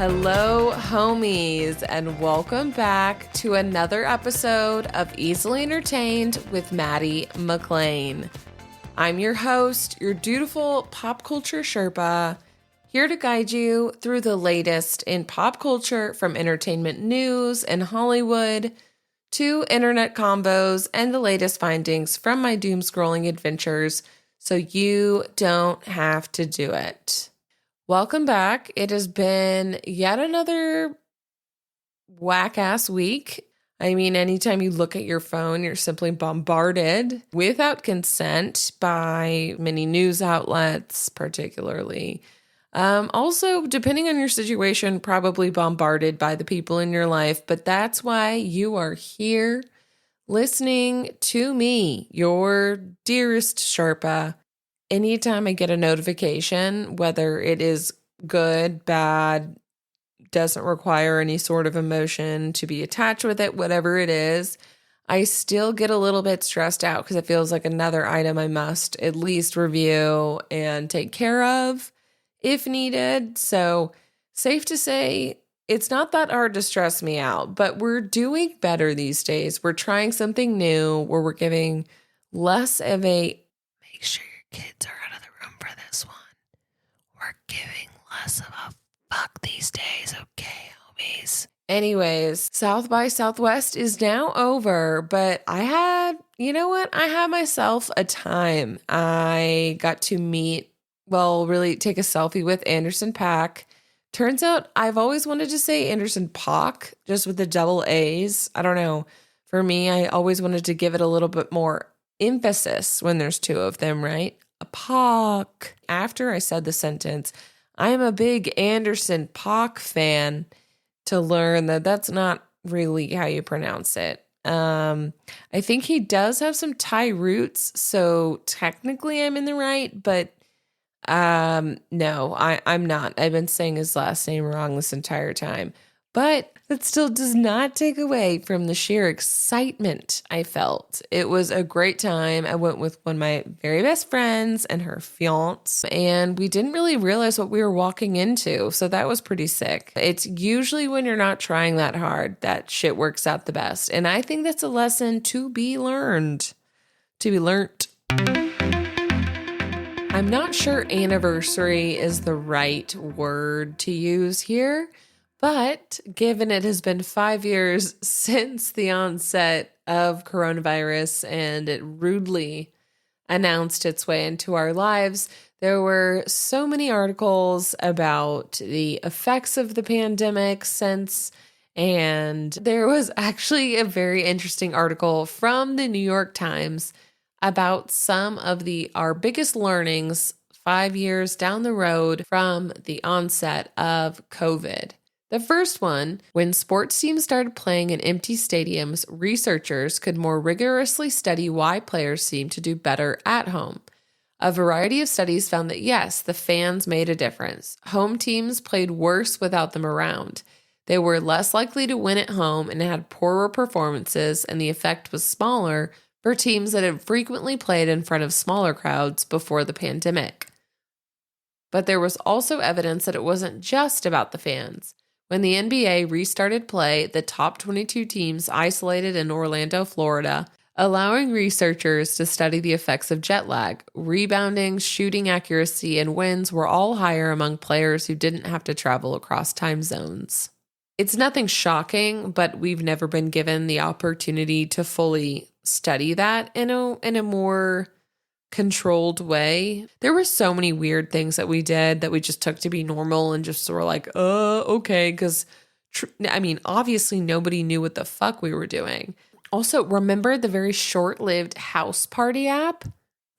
Hello, homies, and welcome back to another episode of Easily Entertained with Maddy McClain. I'm your host, your dutiful pop culture Sherpa, here to guide you through the latest in pop culture from entertainment news and Hollywood to internet combos and the latest findings from my doom-scrolling adventures so you don't have to do it. Welcome back. It has been yet another whack-ass week. I mean, anytime you look at your phone, you're simply bombarded without consent by many news outlets, particularly. Also, depending on your situation, probably bombarded by the people in your life, but that's why you are here listening to me, your dearest Sherpa. Anytime I get a notification, whether it is good, bad, doesn't require any sort of emotion to be attached with it, whatever it is, I still get a little bit stressed out because it feels like another item I must at least review and take care of if needed. So safe to say, it's not that hard to stress me out, but we're doing better these days. We're trying something new where we're giving less of a make sure kids are out of the room for this one. We're giving less of a fuck these days, okay, homies? Anyways, South by Southwest is now over, but I had myself a time. I got to really take a selfie with Anderson .Paak. Turns out I've always wanted to say Anderson .Paak, just with the double A's. I don't know. For me, I always wanted to give it a little bit more emphasis when there's two of them, right? A Paak. After I said the sentence, I am a big Anderson .Paak fan, to learn that that's not really how you pronounce it. I think he does have some Thai roots, so technically I'm in the right, but no, I'm not. I've been saying his last name wrong this entire time. But that still does not take away from the sheer excitement I felt. It was a great time. I went with one of my very best friends and her fiance, and we didn't really realize what we were walking into. So that was pretty sick. It's usually when you're not trying that hard that shit works out the best. And I think that's a lesson to be learned. To be learnt. I'm not sure anniversary is the right word to use here. But given it has been 5 years since the onset of coronavirus and it rudely announced its way into our lives, there were so many articles about the effects of the pandemic since, and there was actually a very interesting article from the New York Times about some of our biggest learnings 5 years down the road from the onset of COVID. The first one, when sports teams started playing in empty stadiums, researchers could more rigorously study why players seemed to do better at home. A variety of studies found that yes, the fans made a difference. Home teams played worse without them around. They were less likely to win at home and had poorer performances, and the effect was smaller for teams that had frequently played in front of smaller crowds before the pandemic. But there was also evidence that it wasn't just about the fans. When the NBA restarted play, the top 22 teams isolated in Orlando, Florida, allowing researchers to study the effects of jet lag. Rebounding, shooting accuracy, and wins were all higher among players who didn't have to travel across time zones. It's nothing shocking, but we've never been given the opportunity to fully study that in a more controlled way. There were so many weird things that we did that we just took to be normal and just were like, okay, because obviously nobody knew what the fuck we were doing. Also, remember the very short-lived house party app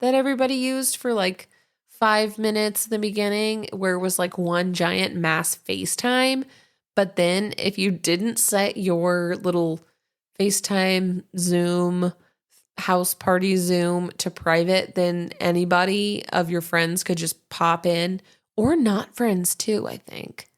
that everybody used for like 5 minutes in the beginning, where it was like one giant mass FaceTime? But then if you didn't set your little FaceTime, Zoom, house party Zoom to private, then anybody of your friends could just pop in, or not friends too, I think.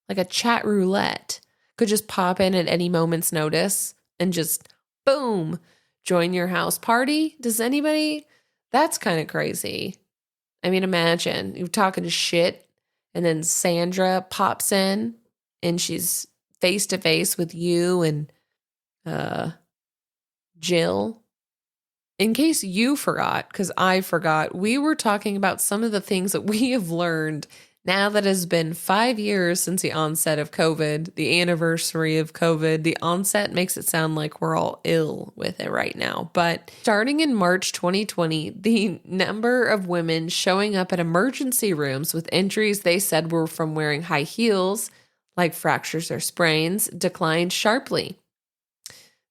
Like a chat roulette could just pop in at any moment's notice and just boom, join your house party. Does anybody? That's kind of crazy. I mean, imagine you're talking shit and then Sandra pops in and she's face to face with you and Jill. In case you forgot, because I forgot, we were talking about some of the things that we have learned now that it has been 5 years since the onset of COVID, the anniversary of COVID. The onset makes it sound like we're all ill with it right now. But starting in March 2020, the number of women showing up at emergency rooms with injuries they said were from wearing high heels, like fractures or sprains, declined sharply.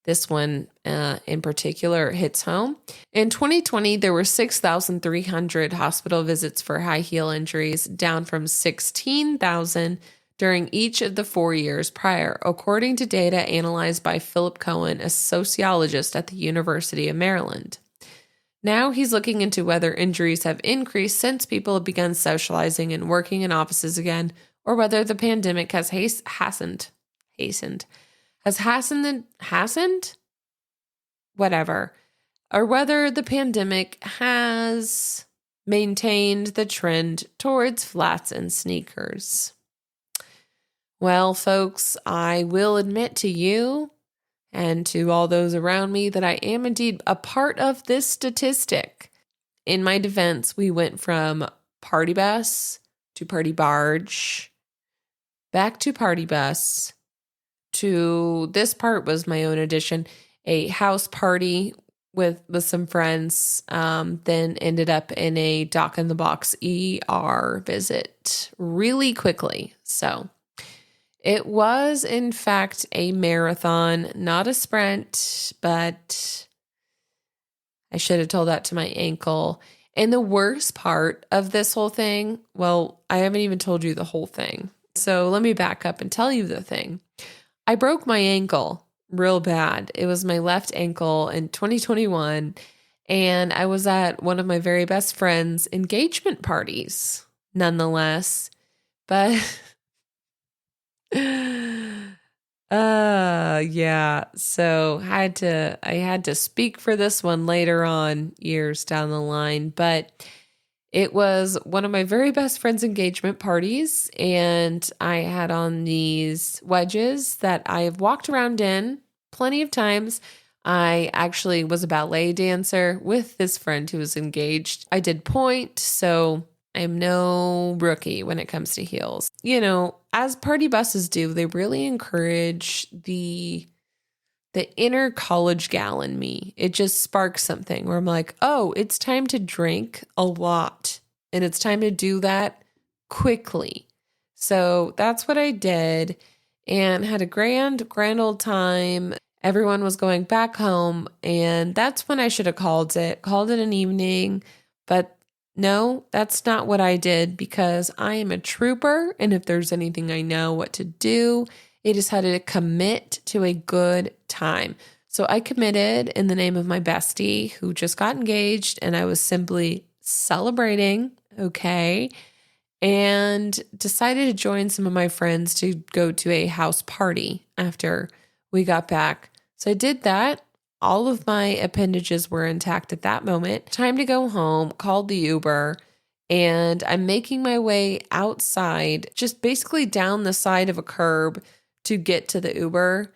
This one in particular hits home. In 2020, there were 6,300 hospital visits for high heel injuries, down from 16,000 during each of the 4 years prior, according to data analyzed by Philip Cohen, a sociologist at the University of Maryland. Now he's looking into whether injuries have increased since people have begun socializing and working in offices again, or whether the pandemic has hastened. Whatever. Or whether the pandemic has maintained the trend towards flats and sneakers. Well, folks, I will admit to you and to all those around me that I am indeed a part of this statistic. In my defense, we went from party bus to party barge, back to party bus, to this part was my own addition, a house party with some friends, then ended up in a doc in the box ER visit really quickly. So it was in fact a marathon, not a sprint, but I should have told that to my ankle. And the worst part of this whole thing, well, I haven't even told you the whole thing. So let me back up and tell you the thing. I broke my ankle real bad. It was my left ankle in 2021, and I was at one of my very best friend's engagement parties, nonetheless. But, yeah. So I had to speak for this one later on, years down the line, but it was one of my very best friend's engagement parties, and I had on these wedges that I have walked around in plenty of times. I actually was a ballet dancer with this friend who was engaged. I did point, so I'm no rookie when it comes to heels. You know, as party buses do, they really encourage the inner college gal in me. It just sparks something where I'm like, oh, it's time to drink a lot. And it's time to do that quickly. So that's what I did and had a grand old time. Everyone was going back home. And that's when I should have called it an evening. But no, that's not what I did, because I am a trooper. And if there's anything I know what to do, it is how to commit to a good time. So I committed in the name of my bestie who just got engaged, and I was simply celebrating, okay, and decided to join some of my friends to go to a house party after we got back. So I did that. All of my appendages were intact at that moment. Time to go home, called the Uber, and I'm making my way outside, just basically down the side of a curb to get to the Uber.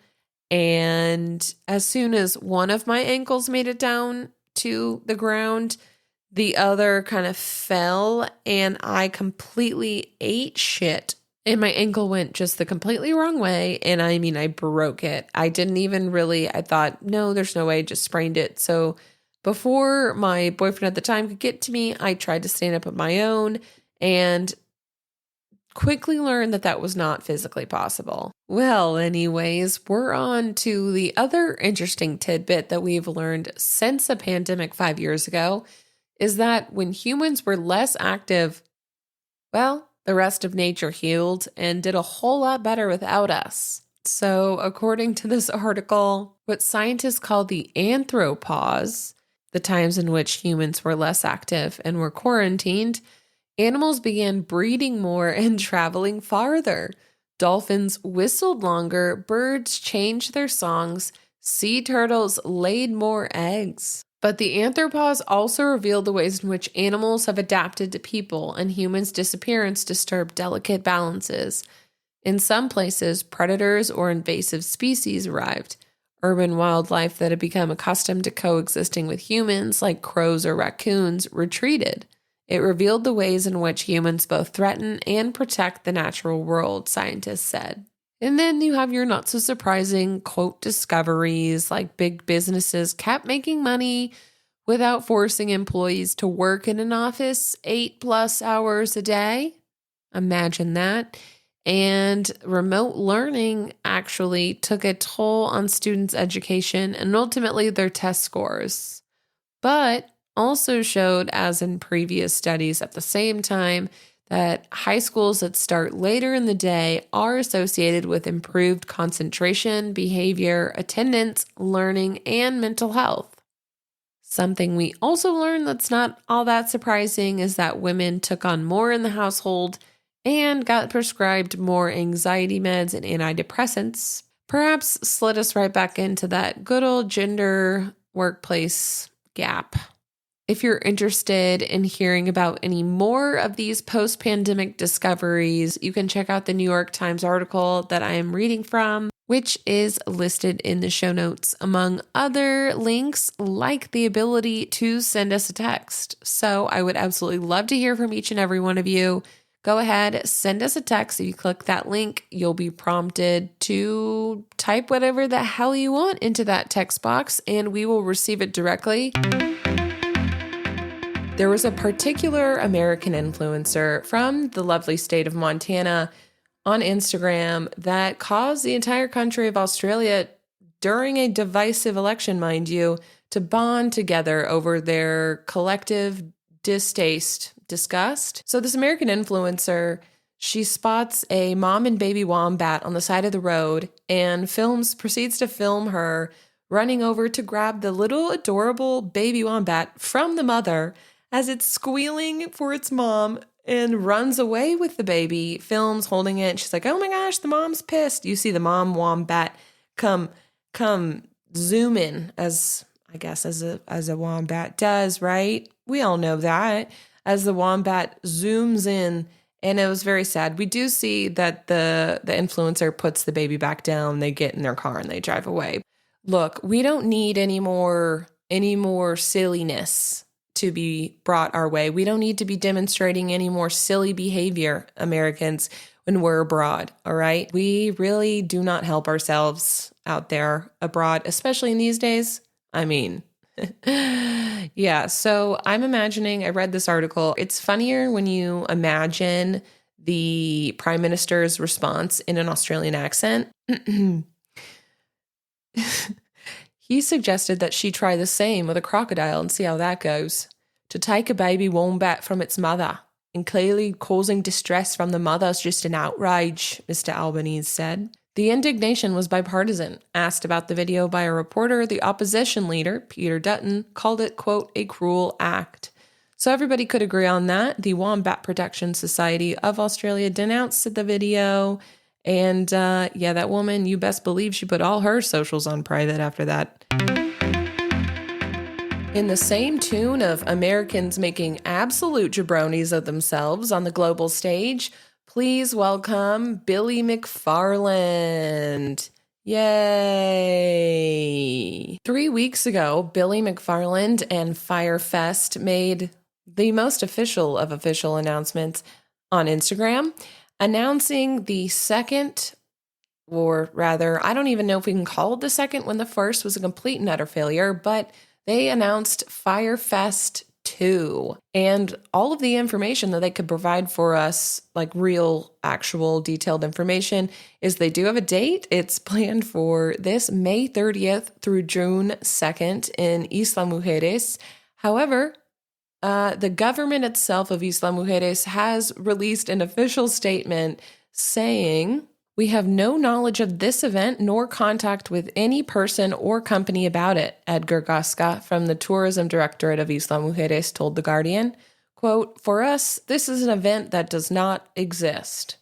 And as soon as one of my ankles made it down to the ground, the other kind of fell, and I completely ate shit. And my ankle went just the completely wrong way. And I mean, I broke it. I thought, no, there's no way, just sprained it. So before my boyfriend at the time could get to me, I tried to stand up on my own and quickly learned that was not physically possible. Well, anyways, we're on to the other interesting tidbit that we've learned since the pandemic 5 years ago, is that when humans were less active, well, the rest of nature healed and did a whole lot better without us. So according to this article, what scientists call the anthropause, the times in which humans were less active and were quarantined, animals began breeding more and traveling farther. Dolphins whistled longer, birds changed their songs, sea turtles laid more eggs. But the anthropause also revealed the ways in which animals have adapted to people, and humans' disappearance disturbed delicate balances. In some places, predators or invasive species arrived. Urban wildlife that had become accustomed to coexisting with humans, like crows or raccoons, retreated. It revealed the ways in which humans both threaten and protect the natural world, scientists said. And then you have your not so surprising, quote, discoveries, like big businesses kept making money without forcing employees to work in an office 8+ hours a day. Imagine that. And remote learning actually took a toll on students' education and ultimately their test scores, but also showed, as in previous studies at the same time, that high schools that start later in the day are associated with improved concentration, behavior, attendance, learning, and mental health. Something we also learned that's not all that surprising is that women took on more in the household and got prescribed more anxiety meds and antidepressants, perhaps slid us right back into that good old gender workplace gap. If you're interested in hearing about any more of these post-pandemic discoveries, you can check out the New York Times article that I am reading from, which is listed in the show notes, among other links like the ability to send us a text. So I would absolutely love to hear from each and every one of you. Go ahead, send us a text. If you click that link, you'll be prompted to type whatever the hell you want into that text box, and we will receive it directly. There was a particular American influencer from the lovely state of Montana on Instagram that caused the entire country of Australia, during a divisive election, mind you, to bond together over their collective disgust. So this American influencer, she spots a mom and baby wombat on the side of the road and proceeds to film her running over to grab the little adorable baby wombat from the mother as it's squealing for its mom and runs away with the baby, films holding it. She's like, oh my gosh, the mom's pissed. You see the mom wombat come zoom in, as I guess as a wombat does, right? We all know that. As the wombat zooms in, and it was very sad. We do see that the influencer puts the baby back down, they get in their car and they drive away. Look, we don't need any more silliness to be brought our way. We don't need to be demonstrating any more silly behavior, Americans, when we're abroad, all right? We really do not help ourselves out there abroad, especially in these days. I mean, yeah, so I'm imagining, I read this article. It's funnier when you imagine the Prime Minister's response in an Australian accent. He suggested that she try the same with a crocodile and see how that goes. To take a baby wombat from its mother and clearly causing distress from the mother is just an outrage, Mr. Albanese said. The indignation was bipartisan. Asked about the video by a reporter, the opposition leader, Peter Dutton, called it, quote, a cruel act. So everybody could agree on that. The Wombat Protection Society of Australia denounced the video. And that woman, you best believe she put all her socials on private after that. In the same tune of Americans making absolute jabronis of themselves on the global stage, please welcome Billy McFarland. Yay! 3 weeks ago, Billy McFarland and Fyre Fest made the most official of official announcements on Instagram, announcing the second, or rather, I don't even know if we can call it the second when the first was a complete and utter failure, but they announced Fyre Fest 2, and all of the information that they could provide for us, like real, actual, detailed information, is they do have a date. It's planned for this May 30th through June 2nd in Isla Mujeres. However, the government itself of Isla Mujeres has released an official statement saying, we have no knowledge of this event nor contact with any person or company about it, Edgar Gasca from the Tourism Directorate of Isla Mujeres told The Guardian. Quote, for us, this is an event that does not exist.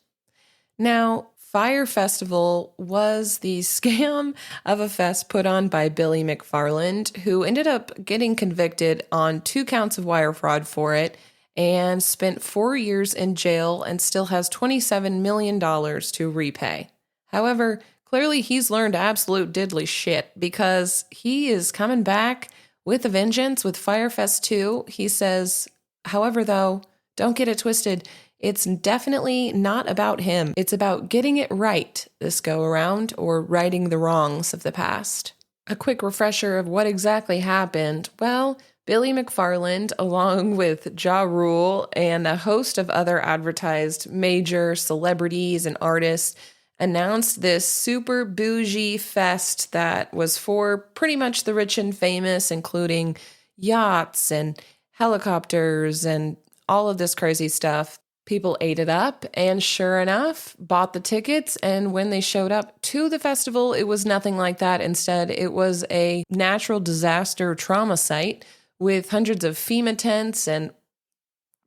Now, Fyre Festival was the scam of a fest put on by Billy McFarland, who ended up getting convicted on 2 counts of wire fraud for it and spent 4 years in jail and still has $27 million to repay. However, clearly he's learned absolute diddly shit because he is coming back with a vengeance with Fyre Fest 2. He says, however, though, don't get it twisted. It's definitely not about him. It's about getting it right this go around, or righting the wrongs of the past. A quick refresher of what exactly happened. Well, Billy McFarland, along with Ja Rule and a host of other advertised major celebrities and artists, announced this super bougie fest that was for pretty much the rich and famous, including yachts and helicopters and all of this crazy stuff. People ate it up and sure enough, bought the tickets. And when they showed up to the festival, it was nothing like that. Instead, it was a natural disaster trauma site with hundreds of FEMA tents and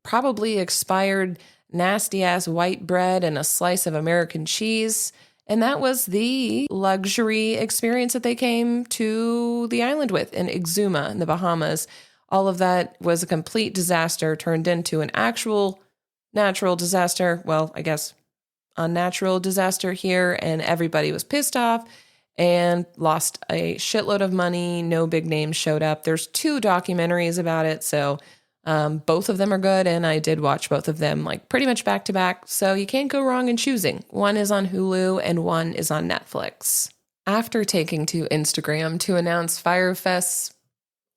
probably expired nasty ass white bread and a slice of American cheese. And that was the luxury experience that they came to the island with in Exuma in the Bahamas. All of that was a complete disaster turned into an actual natural disaster. Well, I guess unnatural disaster here. And everybody was pissed off and lost a shitload of money. No big names showed up. There's 2 documentaries about it. So both of them are good. And I did watch both of them like pretty much back to back. So you can't go wrong in choosing. One is on Hulu and one is on Netflix. After taking to Instagram to announce Fyre Fest's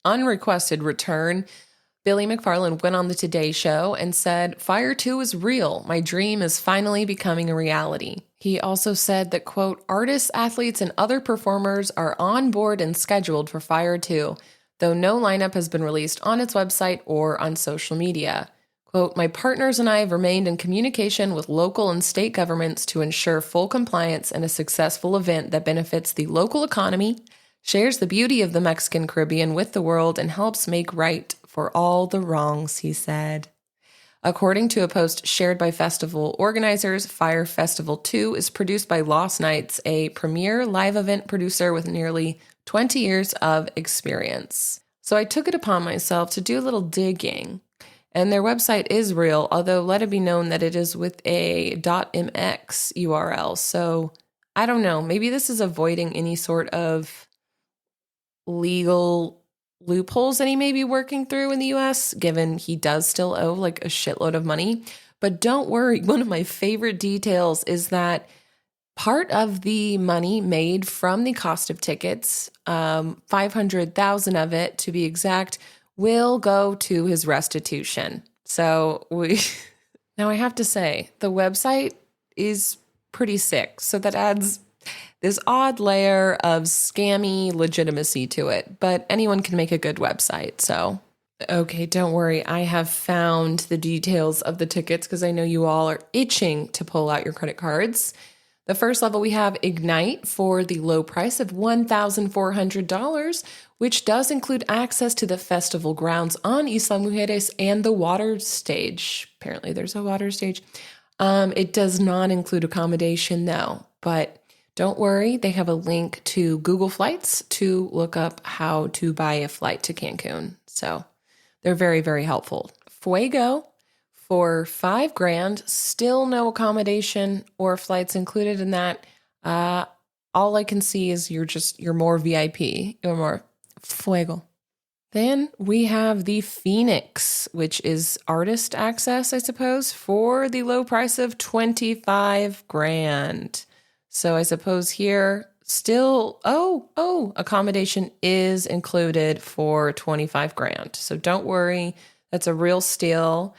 unrequested return, Billy McFarland went on the Today Show and said, Fyre 2 is real. My dream is finally becoming a reality. He also said that, quote, artists, athletes, and other performers are on board and scheduled for Fyre 2, though no lineup has been released on its website or on social media. Quote, my partners and I have remained in communication with local and state governments to ensure full compliance and a successful event that benefits the local economy, shares the beauty of the Mexican Caribbean with the world, and helps make right for all the wrongs, he said. According to a post shared by festival organizers, Fyre Festival 2 is produced by Lost Nights, a premier live event producer with nearly 20 years of experience. So I took it upon myself to do a little digging, and their website is real, although let it be known that it is with a .mx URL. So I don't know, maybe this is avoiding any sort of legal loopholes that he may be working through in the US, given he does still owe like a shitload of money. But don't worry, one of my favorite details is that part of the money made from the cost of tickets, 500,000 of it to be exact, will go to his restitution. So now I have to say, the website is pretty sick. So that adds this odd layer of scammy legitimacy to it, but anyone can make a good website. So, okay, don't worry. I have found the details of the tickets because I know you all are itching to pull out your credit cards. The first level, we have Ignite for the low price of $1,400, which does include access to the festival grounds on Isla Mujeres and the water stage. Apparently there's a water stage. It does not include accommodation though, but don't worry, they have a link to Google Flights to look up how to buy a flight to Cancun. So they're very, very helpful. Fuego for $5,000, still no accommodation or flights included in that. All I can see is you're more VIP, you're more Fuego. Then we have the Phoenix, which is artist access, I suppose, for the low price of $25,000. So I suppose here still, accommodation is included for $25,000. So don't worry, that's a real steal.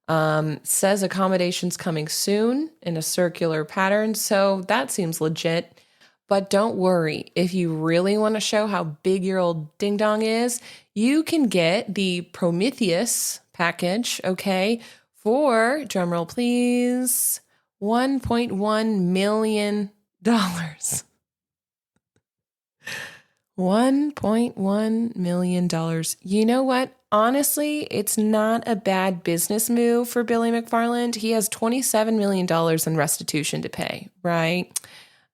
Says accommodations coming soon in a circular pattern. So that seems legit. But don't worry, if you really want to show how big your old ding dong is, you can get the Prometheus package, okay, for, drumroll please, $1.1 million. $1.1 million. You know what? Honestly, it's not a bad business move for Billy McFarland. He has $27 million in restitution to pay, right?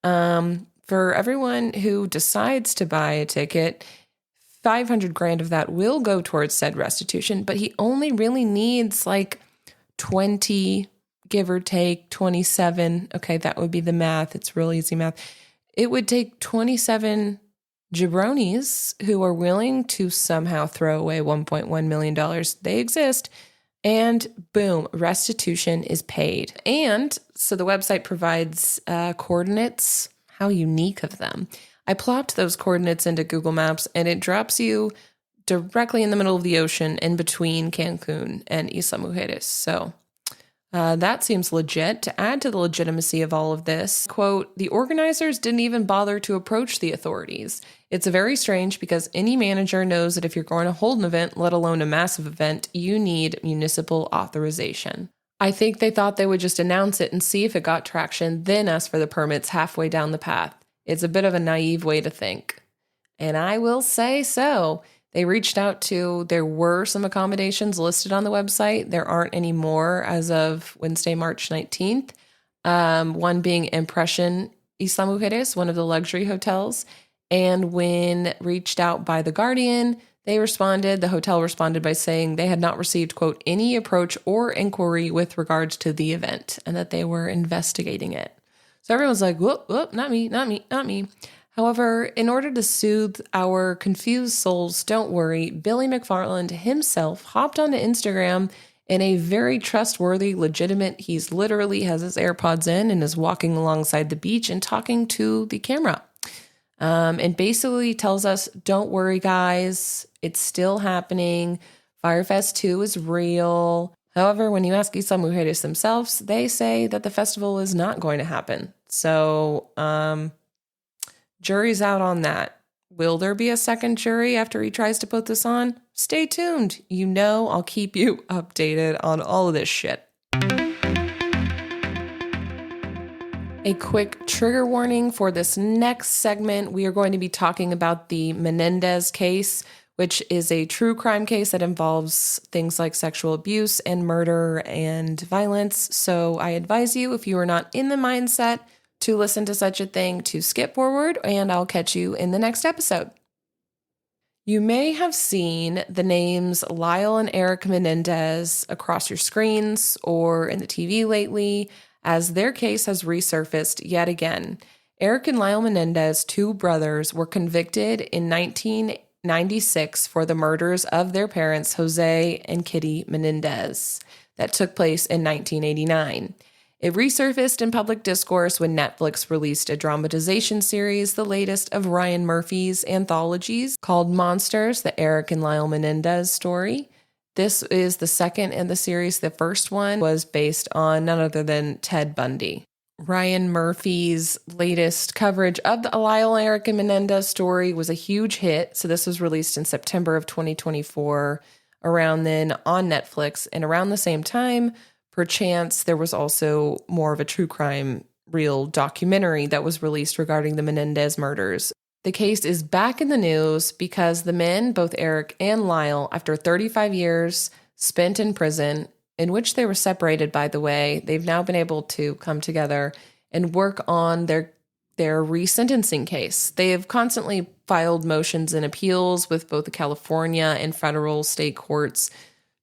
For everyone who decides to buy a ticket, 500 grand of that will go towards said restitution, but he only really needs like 20, give or take 27. Okay, that would be the math. It's real easy math. It would take 27 jabronis who are willing to somehow throw away $1.1 million. They exist. And boom, restitution is paid. And so the website provides coordinates. How unique of them. I plopped those coordinates into Google Maps and it drops you directly in the middle of the ocean in between Cancun and Isla Mujeres. So that seems legit. To add to the legitimacy of all of this, quote, the organizers didn't even bother to approach the authorities. It's very strange because any manager knows that if you're going to hold an event, let alone a massive event, you need municipal authorization. I think they thought they would just announce it and see if it got traction, then ask for the permits halfway down the path. It's a bit of a naive way to think. And I will say so. They reached out to, there were some accommodations listed on the website. There aren't any more as of Wednesday, March 19th. One being Impression Isla Mujeres, one of the luxury hotels. And when reached out by The Guardian, the hotel responded by saying they had not received, quote, any approach or inquiry with regards to the event and that they were investigating it. So everyone's like, whoop, whoop, not me. However, in order to soothe our confused souls, don't worry, Billy McFarland himself hopped onto Instagram in a very trustworthy, legitimate, he's literally has his AirPods in and is walking alongside the beach and talking to the camera. And basically tells us, don't worry, guys, it's still happening. Fyre Fest 2 is real. However, when you ask Isla Mujeres themselves, they say that the festival is not going to happen. So, jury's out on that. Will there be a second jury after he tries to put this on? Stay tuned. You know I'll keep you updated on all of this shit. A quick trigger warning for this next segment. We are going to be talking about the Menendez case, which is a true crime case that involves things like sexual abuse and murder and violence. So I advise you, if you are not in the mindset to listen to such a thing, to skip forward, and I'll catch you in the next episode. You may have seen the names Lyle and Erik Menendez across your screens or in the TV lately, as their case has resurfaced yet again. Erik and Lyle Menendez, two brothers, were convicted in 1996 for the murders of their parents, Jose and Kitty Menendez, that took place in 1989. It resurfaced in public discourse when Netflix released a dramatization series, the latest of Ryan Murphy's anthologies, called Monsters, the Erik and Lyle Menendez story. This is the second in the series. The first one was based on none other than Ted Bundy. Ryan Murphy's latest coverage of the Lyle, Erik, and Menendez story was a huge hit. So this was released in September of 2024, around then on Netflix. And around the same time, perchance, there was also more of a true crime, real documentary that was released regarding the Menendez murders. The case is back in the news because the men, both Erik and Lyle, after 35 years spent in prison, in which they were separated, by the way, they've now been able to come together and work on their resentencing case. They have constantly filed motions and appeals with both the California and federal state courts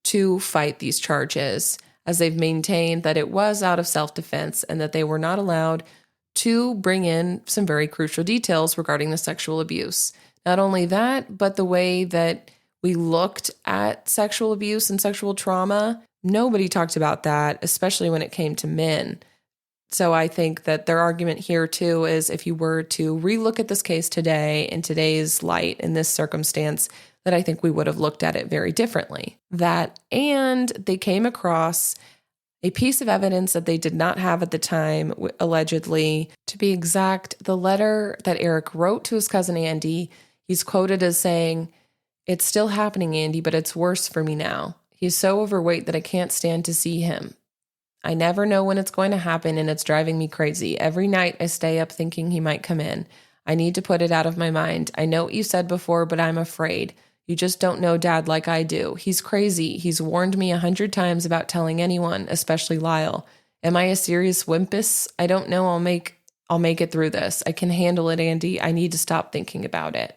to fight these charges, as they've maintained that it was out of self-defense and that they were not allowed to bring in some very crucial details regarding the sexual abuse. Not only that, but the way that we looked at sexual abuse and sexual trauma, nobody talked about that, especially when it came to men. So I think that their argument here too is if you were to relook at this case today in today's light, in this circumstance, that I think we would have looked at it very differently. That, and they came across a piece of evidence that they did not have at the time, allegedly. To be exact, the letter that Erik wrote to his cousin Andy, he's quoted as saying, "It's still happening, Andy, but it's worse for me now. He's so overweight that I can't stand to see him. I never know when it's going to happen, and it's driving me crazy. Every night I stay up thinking he might come in. I need to put it out of my mind. I know what you said before, but I'm afraid. You just don't know Dad like I do. He's crazy. He's warned me 100 times about telling anyone, especially Lyle. Am I a serious wimpus? I don't know. I'll make it through this. I can handle it, Andy. I need to stop thinking about it."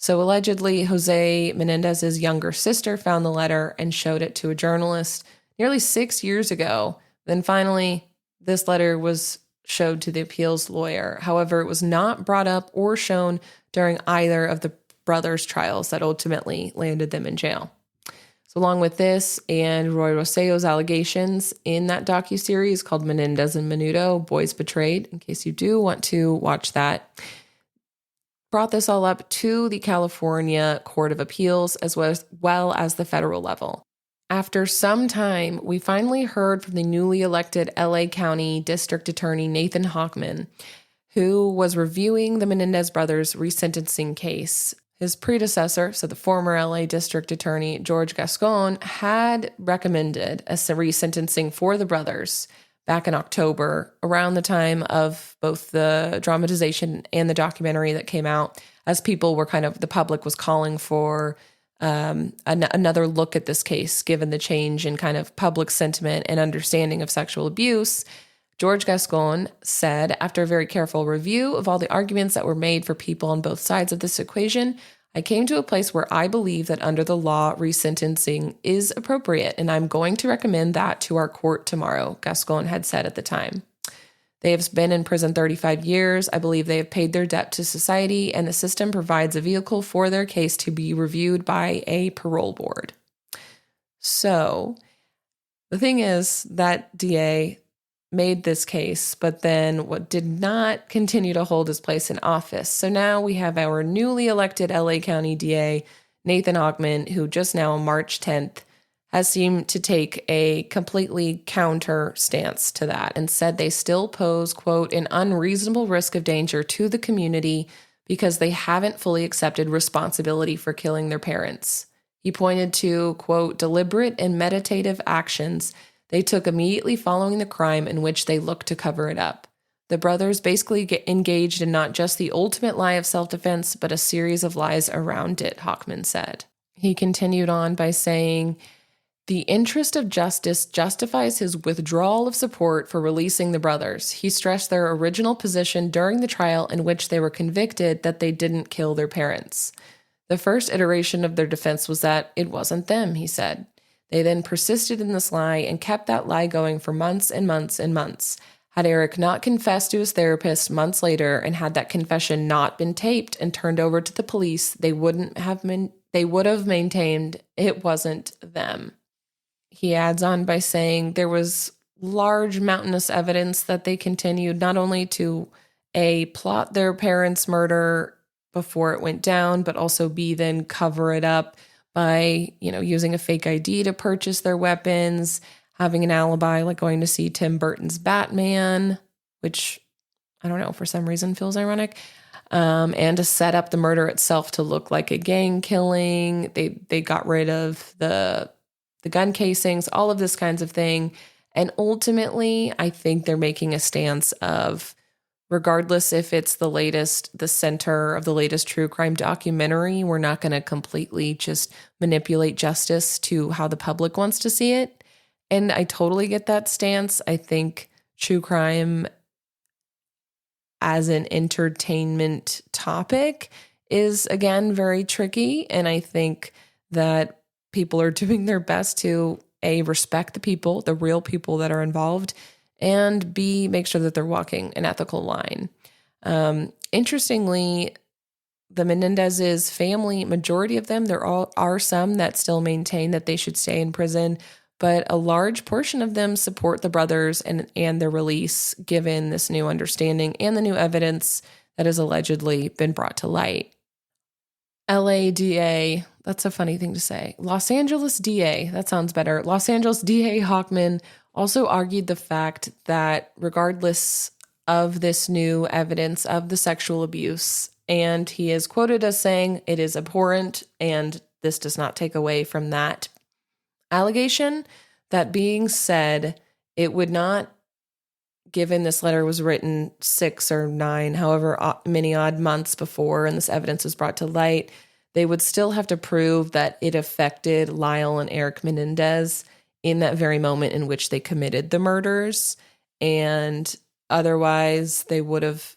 So allegedly, Jose Menendez's younger sister found the letter and showed it to a journalist nearly 6 years ago. Then finally, this letter was showed to the appeals lawyer. However, it was not brought up or shown during either of the brothers' trials that ultimately landed them in jail. So along with this and Roy Roseo's allegations in that docuseries called Menendez and Menudo, Boys Betrayed, in case you do want to watch that, brought this all up to the California Court of Appeals as well as the federal level. After some time, we finally heard from the newly elected LA County District Attorney Nathan Hochman, who was reviewing the Menendez brothers' resentencing case. His predecessor, so the former LA District Attorney George Gascon, had recommended a resentencing for the brothers back in October, around the time of both the dramatization and the documentary that came out, as people were the public was calling for another look at this case, given the change in kind of public sentiment and understanding of sexual abuse. George Gascon said, after a very careful review of all the arguments that were made for people on both sides of this equation, I came to a place where I believe that under the law, resentencing is appropriate, and I'm going to recommend that to our court tomorrow, Gascon had said at the time. They have been in prison 35 years. I believe they have paid their debt to society, and the system provides a vehicle for their case to be reviewed by a parole board. So the thing is that DA made this case, but then did not continue to hold his place in office. So now we have our newly elected LA County DA, Nathan Hochman, who just now on March 10th has seemed to take a completely counter stance to that and said they still pose, quote, an unreasonable risk of danger to the community because they haven't fully accepted responsibility for killing their parents. He pointed to, quote, deliberate and meditative actions they took immediately following the crime in which they looked to cover it up. The brothers basically engaged in not just the ultimate lie of self-defense, but a series of lies around it, Hochman said. He continued on by saying, the interest of justice justifies his withdrawal of support for releasing the brothers. He stressed their original position during the trial in which they were convicted that they didn't kill their parents. The first iteration of their defense was that it wasn't them, he said. They then persisted in this lie and kept that lie going for months and months and months. Had Erik not confessed to his therapist months later and had that confession not been taped and turned over to the police, they would have maintained it wasn't them. He adds on by saying there was large mountainous evidence that they continued not only to A, plot their parents' murder before it went down, but also B, then cover it up by, using a fake ID to purchase their weapons, having an alibi, like going to see Tim Burton's Batman, which I don't know, for some reason feels ironic, and to set up the murder itself to look like a gang killing. They got rid of the gun casings, all of this kinds of thing. And ultimately, I think they're making a stance of, regardless if it's the center of the latest true crime documentary, we're not going to completely just manipulate justice to how the public wants to see it. And I totally get that stance. I think true crime as an entertainment topic is, again, very tricky. And I think that people are doing their best to, A, respect the people, the real people that are involved, and B, make sure that they're walking an ethical line. Interestingly, the Menendez's family, majority of them, there are some that still maintain that they should stay in prison, but a large portion of them support the brothers and their release, given this new understanding and the new evidence that has allegedly been brought to light. LADA, that's a funny thing to say. Los Angeles DA, that sounds better. Los Angeles DA Hochman also argued the fact that regardless of this new evidence of the sexual abuse, and he is quoted as saying it is abhorrent, and this does not take away from that allegation. That being said, it would not, given this letter was written 6 or 9, however many odd months before, and this evidence was brought to light, they would still have to prove that it affected Lyle and Erik Menendez in that very moment in which they committed the murders. And otherwise, they would have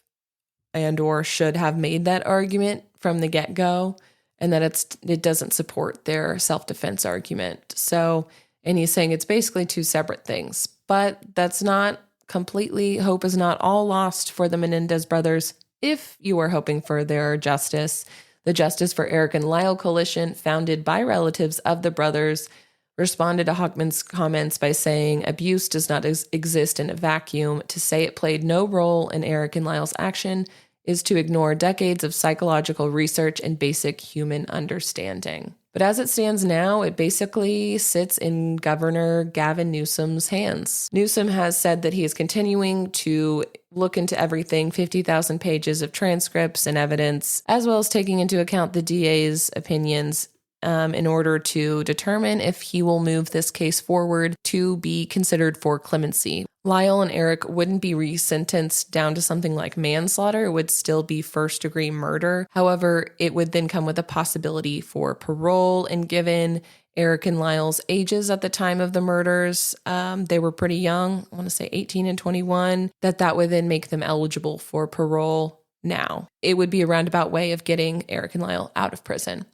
and or should have made that argument from the get-go. and that it doesn't support their self-defense argument. So, and he's saying it's basically two separate things, but that's not completely, hope is not all lost for the Menendez brothers. If you are hoping for their justice, the Justice for Erik and Lyle Coalition, founded by relatives of the brothers, responded to Hochman's comments by saying abuse does not exist in a vacuum. To say it played no role in Erik and Lyle's action is to ignore decades of psychological research and basic human understanding. But as it stands now, it basically sits in Governor Gavin Newsom's hands. Newsom has said that he is continuing to look into everything, 50,000 pages of transcripts and evidence, as well as taking into account the DA's opinions in order to determine if he will move this case forward to be considered for clemency. Lyle and Erik wouldn't be resentenced down to something like manslaughter. It would still be first-degree murder. However, it would then come with a possibility for parole, and given Erik and Lyle's ages at the time of the murders, they were pretty young, I want to say 18 and 21, that would then make them eligible for parole now. It would be a roundabout way of getting Erik and Lyle out of prison.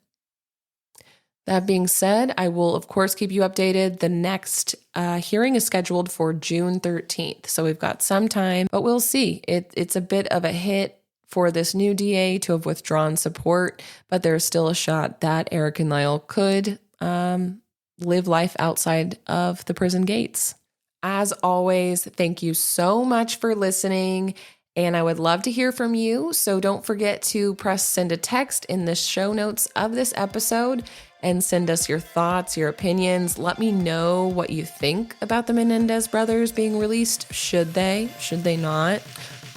That being said, I will, of course, keep you updated. The next hearing is scheduled for June 13th, so we've got some time, but we'll see. It's a bit of a hit for this new DA to have withdrawn support, but there's still a shot that Erik and Lyle could live life outside of the prison gates. As always, thank you so much for listening, and I would love to hear from you, so don't forget to press send a text in the show notes of this episode and send us your thoughts, your opinions. Let me know what you think about the Menendez brothers being released. Should they not?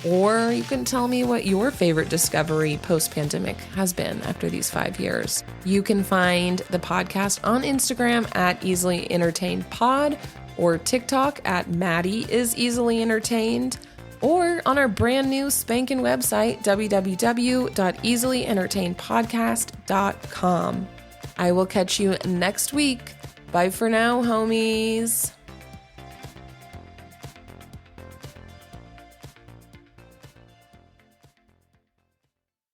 Or you can tell me what your favorite discovery post-pandemic has been after these 5 years. You can find the podcast on Instagram at Easily Entertained Pod, or TikTok at Maddie is Easily Entertained, or on our brand new spanking website, www.easilyentertainedpodcast.com. I will catch you next week. Bye for now, homies.